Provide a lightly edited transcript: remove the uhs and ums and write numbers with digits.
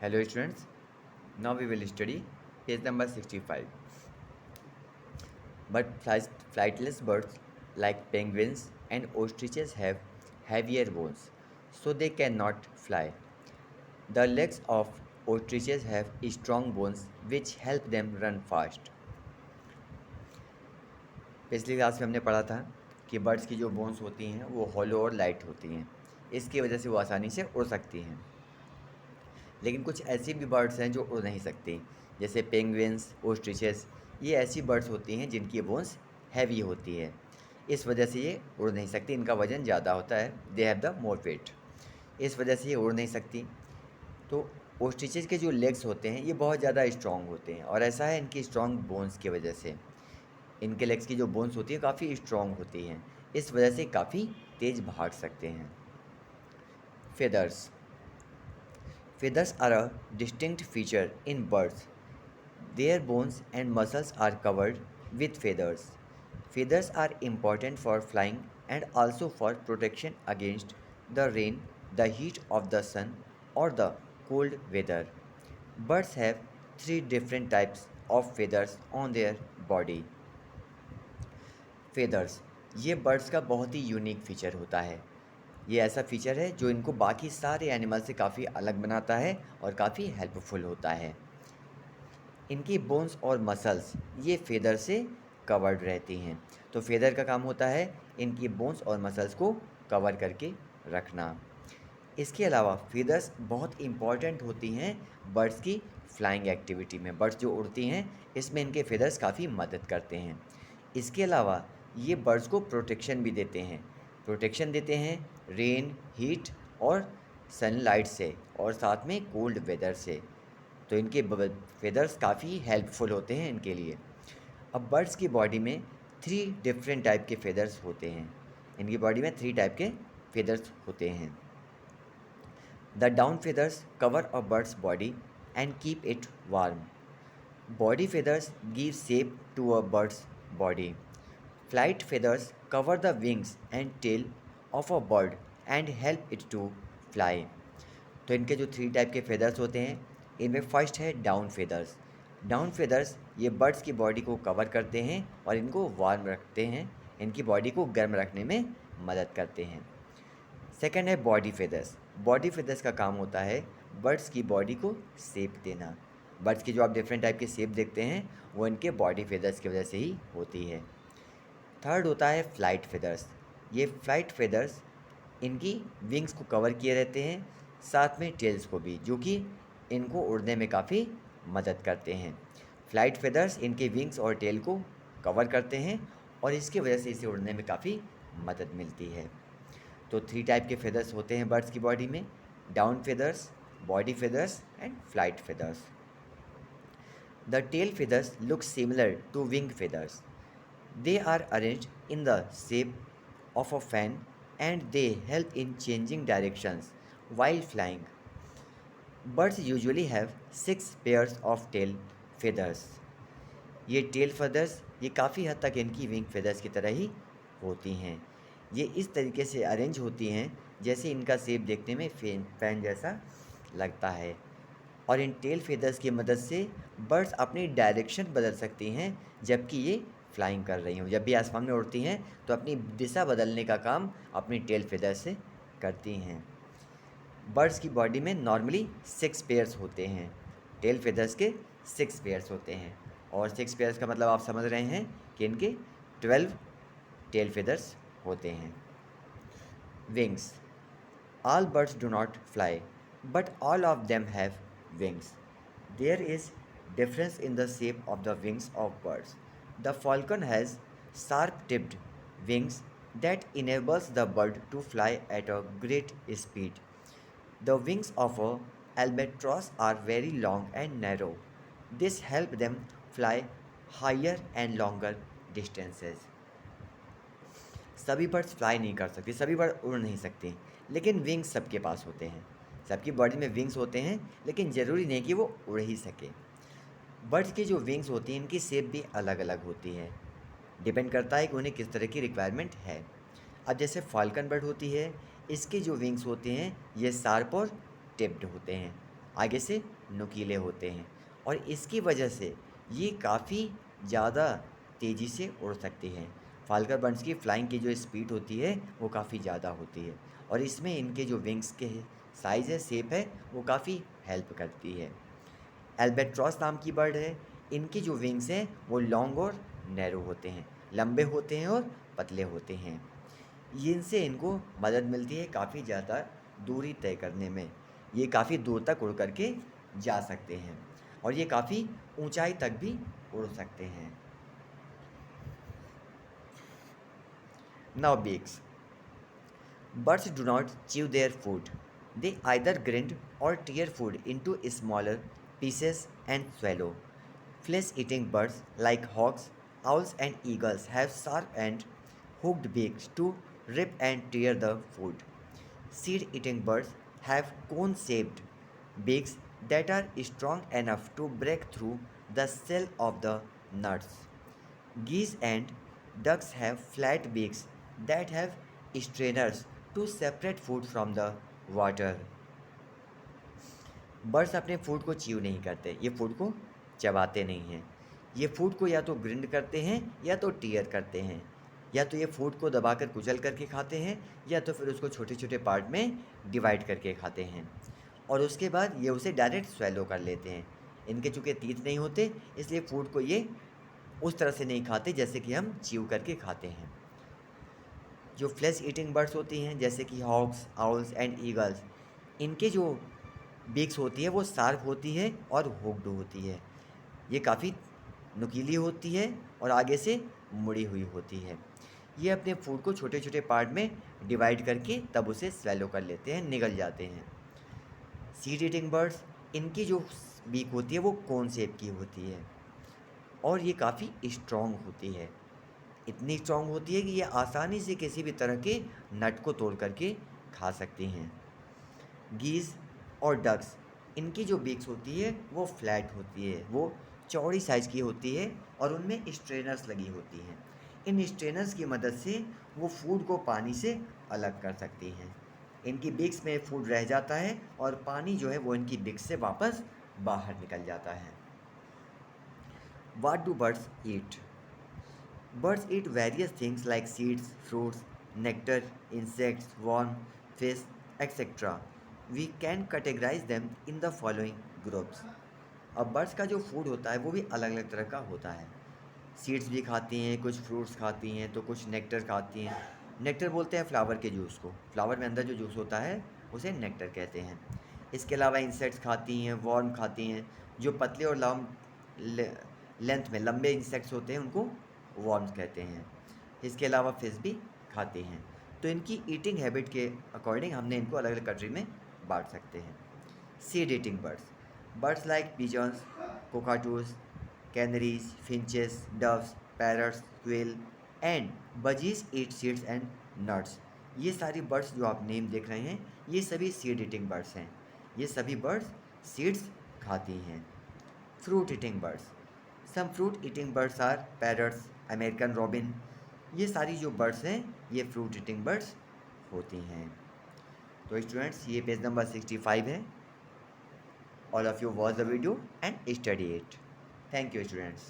Hello students, now we will study page number 65. But flightless birds like penguins and ostriches have heavier bones, so they cannot fly. The legs of ostriches have strong bones which help them run fast. पिछली class में हमने पढ़ा था कि birds की जो bones होती हैं वो हॉलो और लाइट होती हैं। इसकी वजह से वो आसानी से उड़ सकती हैं। लेकिन कुछ ऐसी भी बर्ड्स हैं जो उड़ नहीं सकती, जैसे पेंगुइन्स, ओस्ट्रिचेस। ये ऐसी बर्ड्स होती हैं जिनकी बोन्स हैवी होती है, इस वजह से ये उड़ नहीं सकती। इनका वजन ज़्यादा होता है, they have the more weight, इस वजह से ये उड़ नहीं सकती। तो ओस्ट्रिचेस के जो लेग्स होते हैं ये बहुत ज़्यादा स्ट्रॉन्ग होते हैं, और ऐसा है इनकी स्ट्रॉन्ग बोन्स की वजह से। इनके लेग्स की जो बोन्स होती है काफ़ी स्ट्रॉन्ग होती हैं, इस वजह से काफ़ी तेज़ भाग सकते हैं। Feathers Feathers are a distinct feature in birds. Their bones and muscles are covered with feathers. Feathers are important for flying and also for protection against the rain, the heat of the sun, or the cold weather. Birds have three different types of feathers on their body. Feathers ये birds का बहुत ही unique feature होता है। ये ऐसा feature है जो इनको बाकी सारे एनिमल से काफ़ी अलग बनाता है और काफ़ी हेल्पफुल होता है। इनकी बोन्स और मसल्स ये फेदर से कवर्ड रहती हैं। तो फेदर का काम होता है इनकी बोन्स और मसल्स को कवर करके रखना। इसके अलावा फेदर्स बहुत इम्पॉर्टेंट होती हैं बर्ड्स की फ्लाइंग एक्टिविटी में। बर्ड्स जो उड़ती हैं इसमें इनके फेदर्स काफ़ी मदद करते हैं। इसके अलावा ये बर्ड्स को प्रोटेक्शन भी देते हैं। प्रोटेक्शन देते हैं रेन, हीट और सनलाइट से, और साथ में कोल्ड वेदर से। तो इनके फेदर्स काफ़ी हेल्पफुल होते हैं इनके लिए। अब बर्ड्स की बॉडी में थ्री डिफरेंट टाइप के फेदर्स होते हैं। इनकी बॉडी में थ्री टाइप के फेदर्स होते हैं। The down feathers cover a bird's body and keep it warm. Body feathers give shape to a bird's body. Flight feathers cover the wings and tail of a bird and help it to fly. तो इनके जो three type के feathers होते हैं, इनमें first है down feathers. Down feathers ये birds की बॉडी को कवर करते हैं और इनको वार्म रखते हैं, इनकी बॉडी को गर्म रखने में मदद करते हैं। सेकेंड है बॉडी फेदर्स। बॉडी फेदर्स का काम होता है बर्ड्स की बॉडी को शेप देना। बर्ड्स की जो आप डिफरेंट टाइप के शेप देखते हैं वो इनके बॉडी फेदर्स की वजह से ही होती है। थर्ड होता है फ्लाइट फेदर्स। ये फ्लाइट फेदर्स इनकी विंग्स को कवर किए रहते हैं, साथ में टेल्स को भी, जो कि इनको उड़ने में काफ़ी मदद करते हैं। फ्लाइट फेदर्स इनके विंग्स और टेल को कवर करते हैं और इसकी वजह से इसे उड़ने में काफ़ी मदद मिलती है। तो थ्री टाइप के फेदर्स होते हैं बर्ड्स की बॉडी में: down feathers, body feathers and flight feathers. The tail feathers look similar to wing feathers. They are arranged in the shape of a fan and they help in changing directions while flying. Birds usually have 6 pairs of tail feathers. ये tell feathers ये काफ़ी हद तक इनकी wing feathers की तरह ही होती हैं। ये इस तरीके से अरेंज होती हैं जैसे इनका शेप देखने में फैन जैसा लगता है, और इन टेल फेदर्स की मदद से बर्ड्स अपनी डायरेक्शन बदल सकती हैं जबकि ये फ्लाइंग कर रही हों। जब भी आसमान में उड़ती हैं तो अपनी दिशा बदलने का काम अपनी टेल फेदर से करती हैं। बर्ड्स की बॉडी में नॉर्मली 6 पेयर्स होते हैं। टेल फेदर्स के 6 पेयर्स होते हैं, और 6 पेयर्स का मतलब आप समझ रहे हैं कि इनके 12 टेल फेदर्स होते हैं। Wings. All birds do not fly, but all of them have wings. There is difference in the shape of the wings of birds. The falcon has sharp-tipped wings that enables the bird to fly at a great speed. The wings of a albatross are very long and narrow. This helps them fly higher and longer distances. सभी birds fly नहीं कर सकते, सभी bird उड़ नहीं सकते, लेकिन wings सबके पास होते हैं। सबकी बॉडी में विंग्स होते हैं, लेकिन ज़रूरी नहीं कि वो उड़ ही सके। बर्ड्स की जो विंग्स होती हैं इनकी शेप भी अलग अलग होती है, डिपेंड करता है कि उन्हें किस तरह की रिक्वायरमेंट है। अब जैसे फाल्कन बर्ड होती है, इसकी जो विंग्स होते हैं ये शार्प और टिप्ड होते हैं। आगे से नुकीले होते हैं और इसकी वजह से ये काफ़ी ज़्यादा तेज़ी से उड़ सकती हैं। फाल्कन बर्ड्स की फ्लाइंग की जो स्पीड होती है वो काफ़ी ज़्यादा होती है और इसमें इनके जो विंग्स के साइज़ है, शेप है, वो काफ़ी हेल्प करती है। एल्बेट्रॉस नाम की बर्ड है। इनकी जो विंग्स हैं वो लॉन्ग और नैरो होते हैं, लंबे होते हैं और पतले होते हैं। ये इनसे इनको मदद मिलती है काफ़ी ज़्यादा दूरी तय करने में। ये काफ़ी दूर तक उड़ कर के जा सकते हैं और ये काफ़ी ऊंचाई तक भी उड़ सकते हैं। Now beaks. Birds do not chew their food. They either grind or tear food into smaller pieces and swallow. Flesh eating birds like hawks, owls, and eagles have sharp and hooked beaks to rip and tear the food. Seed eating birds have cone shaped beaks that are strong enough to break through the shell of the nuts. Geese and ducks have flat beaks that have strainers to separate food from the water. Birds अपने food को chew नहीं करते, ये food को चबाते नहीं हैं। ये फूड को या तो ग्रिंड करते हैं या तो टीयर करते हैं, या तो ये फूड को दबाकर कुचल करके खाते हैं या तो फिर उसको छोटे छोटे पार्ट में डिवाइड करके खाते हैं और उसके बाद ये उसे डायरेक्ट स्वेलो कर लेते हैं। इनके चूँकि टीथ नहीं होते इसलिए फूड को ये उस तरह से नहीं खाते जैसे कि हम च्यू करके खाते हैं। जो फ्लेश ईटिंग बर्ड्स होती हैं जैसे कि हॉक्स, आउल्स एंड ईगल्स, इनके जो बीक्स होती है वो शार्प होती है और हुक्ड होती है। ये काफ़ी नुकीली होती है और आगे से मुड़ी हुई होती है। ये अपने फूड को छोटे छोटे पार्ट में डिवाइड करके तब उसे स्वेलो कर लेते हैं, निगल जाते हैं। सीड ईटिंग बर्ड्स, इनकी जो बीक होती है वो कोन शेप की होती है और ये काफ़ी स्ट्रॉन्ग होती है। इतनी स्ट्रॉन्ग होती है कि ये आसानी से किसी भी तरह के नट को तोड़ करके खा सकती हैं। गीज़ और डक्स, इनकी जो बीक्स होती है वो फ्लैट होती है, वो चौड़ी साइज़ की होती है और उनमें स्ट्रेनर्स लगी होती हैं। इन स्ट्रेनर्स की मदद से वो फूड को पानी से अलग कर सकती हैं। इनकी बीक्स में फूड रह जाता है और पानी जो है वो इनकी बीक्स से वापस बाहर निकल जाता है। What do birds eat? Birds eat various things like seeds, fruits, nectar, insects, worms, fish, etc. We can categorize them in the following groups. अब बर्ड्स का जो फूड होता है वो भी अलग अलग तरह का होता है। सीड्स भी खाती हैं, कुछ फ्रूट्स खाती हैं, तो कुछ नेक्टर खाती हैं। नेक्टर बोलते हैं फ्लावर के जूस को। फ्लावर में अंदर जो जूस होता है उसे नेक्टर कहते हैं। इसके अलावा इंसेक्ट्स खाती हैं, वर्म खाती हैं। जो पतले और लेंथ में लंबे इंसेक्ट्स होते हैं उनको वर्म्स कहते हैं। इसके अलावा फिश भी खाते हैं। तो इनकी ईटिंग हैबिट के अकॉर्डिंग हमने इनको अलग अलग कैटेगरी में बांट सकते हैं। Seed eating birds, birds like pigeons, cockatoos, canaries, finches, doves, parrots, quail and budgies eat seeds and nuts. ये सारी बर्ड्स जो आप नेम देख रहे हैं ये सभी सीड ईटिंग बर्ड्स हैं। ये सभी बर्ड्स सीड्स खाती हैं। Fruit eating birds, some fruit eating birds are parrots, American robin. ये सारी जो बर्ड्स हैं ये फ्रूट ईटिंग बर्ड्स होती हैं। तो स्टूडेंट्स ये पेज नंबर 65 है। All of you watch the video and study it. Thank you students.